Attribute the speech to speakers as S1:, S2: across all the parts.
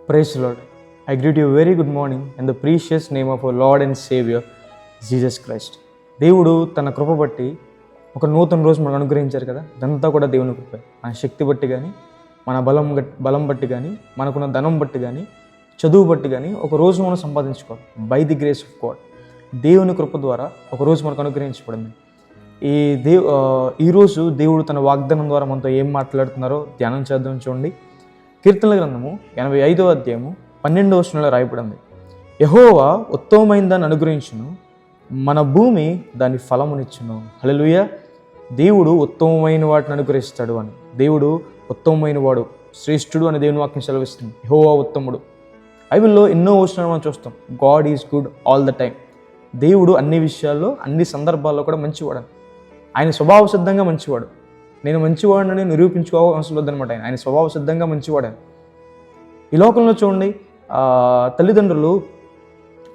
S1: Praise the Lord. I greet you very good morning in the precious name of our Lord and Savior, Jesus Christ. దేవుడు తన కృప బట్టి ఒక నూతన రోజు మనకు అనుగ్రహించారు కదా. ఇదంతా కూడా దేవుని కృప. మన శక్తి బట్టి కానీ, మన బలం బట్టి కానీ, మనకున్న ధనం బట్టి కానీ, చదువు బట్టి కానీ ఒక రోజు మనం సంపాదించుకోవాలి. By the grace of God, దేవుని కృప ద్వారా ఒక రోజు మనకు అనుగ్రహించబడింది. ఈరోజు దేవుడు తన వాగ్దానం ద్వారా మనతో ఏం మాట్లాడుతున్నారో ధ్యానం చేద్దాం. చూడండి, కీర్తనల గ్రంథము 85వ అధ్యాయము 12వ వచనంలో రాయబడింది. యెహోవా ఉత్తమమైన దాన్ని అనుగ్రహించును, మన భూమి దాని ఫలమునిచ్చును. హల్లెలూయా. దేవుడు ఉత్తమమైన వాటిని అనుగ్రహిస్తాడు అని, దేవుడు ఉత్తమమైన వాడు, శ్రేష్ఠుడు అని దేవుని వాక్యం సెలవిస్తుంది. యెహోవా ఉత్తముడు. బైబిల్లో ఎన్నో వచనాలు మనం చూస్తాం. God is good all the time. దేవుడు అన్ని విషయాల్లో, అన్ని సందర్భాల్లో కూడా మంచివాడని. ఆయన స్వభావ సిద్ధంగా మంచివాడు. నేను మంచివాడిని నిరూపించుకోవాల్సిన వద్దనమాట. ఆయన స్వభావ సిద్ధంగా మంచివాడని. ఈ లోకంలో చూడండి, తల్లిదండ్రులు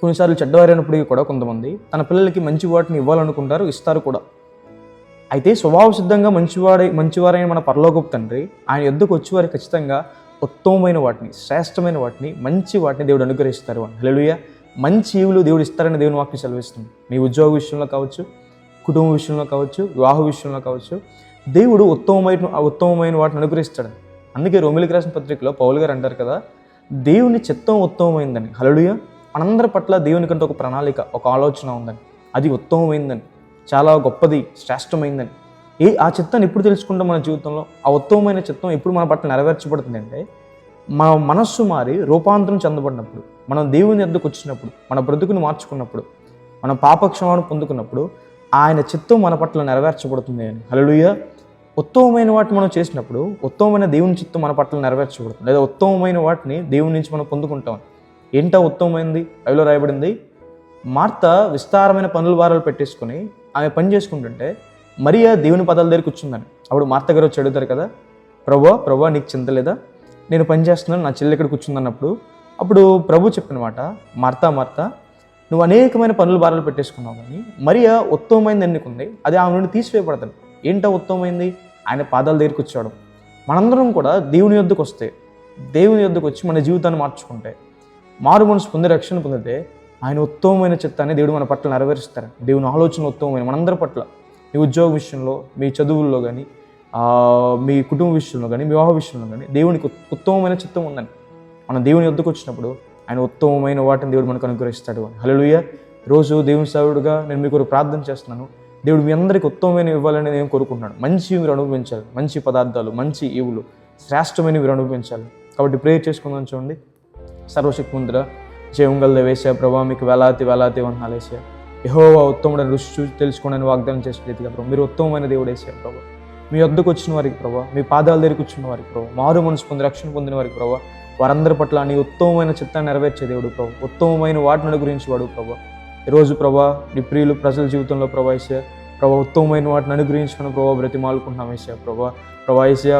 S1: కొన్నిసార్లు చెడ్డవారైనప్పటికీ కూడా కొంతమంది తన పిల్లలకి మంచి వాటిని ఇవ్వాలనుకుంటారు, ఇస్తారు కూడా. అయితే స్వభావ సిద్ధంగా మంచివారైన మన పరలోకపు తండ్రి ఆయన యొద్దకు వచ్చేవారు ఖచ్చితంగా ఉత్తమమైన వాటిని, శ్రేష్టమైన వాటిని, మంచి వాటిని దేవుడు అనుగ్రహిస్తారు అని. హల్లెలూయా. మంచి ఈవులు దేవుడు ఇస్తారని దేవుని వాక్యం సెలవిస్తుంది. మీ ఉద్యోగ విషయంలో కావచ్చు, కుటుంబ విషయంలో కావచ్చు, వివాహ విషయంలో కావచ్చు, దేవుడు ఉత్తమమైన వాటిని అనుగ్రహిస్తాడు. అందుకే రోమిలికి రాసిన పత్రికలో పౌలు గారు అంటారు కదా, దేవుని చిత్తం ఉత్తమమైందని. హల్లెలూయా. మనందరి పట్ల దేవుని కంటే ఒక ప్రణాళిక, ఒక ఆలోచన ఉందని, అది ఉత్తమమైందని, చాలా గొప్పది, శ్రేష్టమైందని. ఆ చిత్తాన్ని ఎప్పుడు తెలుసుకుంటాం మన జీవితంలో? ఆ ఉత్తమమైన చిత్తం ఎప్పుడు మన పట్ల నెరవేర్చబడుతుంది అంటే, మన మనస్సు మారి రూపాంతరం చెందబడినప్పుడు, మనం దేవుని యొద్దకు వచ్చినప్పుడు, మన బ్రతుకుని మార్చుకున్నప్పుడు, మన పాపక్షమాన్ని పొందుకున్నప్పుడు ఆయన చిత్తం మన పట్ల నెరవేర్చబడుతుంది అని. హల్లెలూయా. ఉత్తమమైన వాటిని మనం చేసినప్పుడు ఉత్తమమైన దేవుని చిత్తం మన పట్ల నెరవేర్చబడుతుంది, లేదా ఉత్తమమైన వాటిని దేవుని నుంచి మనం పొందుకుంటాం. ఏంటో ఉత్తమమైనది? బైబిల్లో రాయబడింది, మార్త విస్తారమైన పనుల వారాలు పెట్టేసుకుని ఆమె పని చేసుకుంటుంటే మరియా దేవుని పదాల దగ్గర కూర్చుందని. అప్పుడు మార్త గారు వచ్చి అడుగుతారు కదా, ప్రభా నీకు చింత లేదా, నేను పని చేస్తున్నాను, నా చెల్లి ఇక్కడ కూర్చుందన్నప్పుడు అప్పుడు ప్రభు చెప్పిన మాట, మార్త నువ్వు అనేకమైన పనుల భారాలు పెట్టేసుకున్నావు, కానీ మరియా ఉత్తమమైనది ఎన్నుకుంది, అది ఆమె నుండి తీసివేయబడతాడు. ఏంటో ఉత్తమమైంది? ఆయన పాదాల దగ్గరికి వచ్చాడు. మనందరం కూడా దేవుని యొద్దకు వస్తే, దేవుని యొద్దకు వచ్చి మన జీవితాన్ని మార్చుకుంటే, మారు మనసు పొంది రక్షణ పొందితే ఆయన ఉత్తమమైన చిత్తాన్ని దేవుడు మన పట్ల నెరవేరుస్తారు. దేవుని ఆలోచన ఉత్తమమైన మనందరి పట్ల, మీ ఉద్యోగ విషయంలో, మీ చదువుల్లో కానీ, మీ కుటుంబ విషయంలో కానీ, వివాహ విషయంలో కానీ దేవునికి ఉత్తమమైన చిత్తం ఉందని. మనం దేవుని యొద్దకు వచ్చినప్పుడు ఆయన ఉత్తమమైన వాటిని దేవుడు మనకు అనుగ్రహిస్తాడు అని. హల్లెలూయా. రోజు దేవుని సేవకుడుగా నేను మీకు ప్రార్థన చేస్తున్నాను. దేవుడు మీ అందరికీ ఉత్తమమైన ఇవ్వాలని నేను కోరుకుంటున్నాను. మంచి మీరు అనుభవించాలి, మంచి పదార్థాలు, మంచి ఈవులు, శ్రేష్టమైన మీరు అనుభవించాలి. కాబట్టి ప్రేయర్ చేసుకుందాం. చూడండి, సర్వశక్తిమంతుడా, జయం గల యేసయ్యా ప్రభా, మీకు వేలాది వందనాలు యేసయ్యా. యెహోవా ఉత్తముడని రుచి చూసి తెలుసుకోండి వాగ్దానం చేసిన రీతిగా ప్రభా, మీరు ఉత్తమమైన దేవుడు యేసయ్యా ప్రభా. మీ వద్దకు వచ్చిన వారికి ప్రభా, మీ పాదాల దగ్గరికి వచ్చిన వారికి ప్రభా, మారు మనసు పొంది రక్షణ పొందిన వారికి ప్రభా, వారందరి పట్ల నీ ఉత్తమమైన చిత్తాన్ని నెరవేర్చే దేవుడు ప్రభా, ఉత్తమమైన వాటిని గురించి వాడు ప్రభా. ఈరోజు ప్రభా, నీ ప్రియులు ప్రజల జీవితంలో ప్రభా యేసయ్యా ప్రభా, ఉత్తమమైన వాటిని అనుగ్రహించుకున్న ప్రభా బ్రతిమాలుకుంటున్నాం యేసయ్యా ప్రభా యేసయ్యా.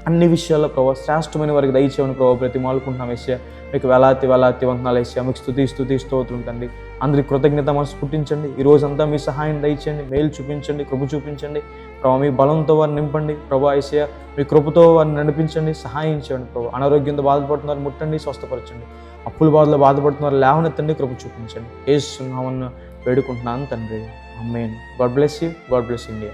S1: అన్ని విషయాల్లో ప్రభా శ్రేష్టమైన వారికి దయచేయమని ప్రభా బ్రతిమాలుకుంటున్నాం యేసయ్యా. మీకు వేలాది వందనాలు యేసయ్యా. మీకు స్తుతి స్తోత్రం తండ్రి. అందరికి కృతజ్ఞత మనసు పుట్టించండి. ఈ రోజంతా మీ సహాయం దయచేయండి, మేలు చూపించండి, కృప చూపించండి ప్రభా. మీ బలంతో వారిని నింపండి ప్రభా యేసయ్యా. మీ కృపతో వారిని నడిపించండి, సహాయం చేయండి ప్రభా. అనారోగ్యంతో బాధపడుతున్నారు ముట్టండి, స్వస్థపరచండి. అప్పుల బాధలో బాధపడుతున్నారు లేవనెత్తండి, కృప చూపించండి. యేసు నామమున వేడుకుంటున్నాను తండ్రి. Amen. God bless you. God bless India.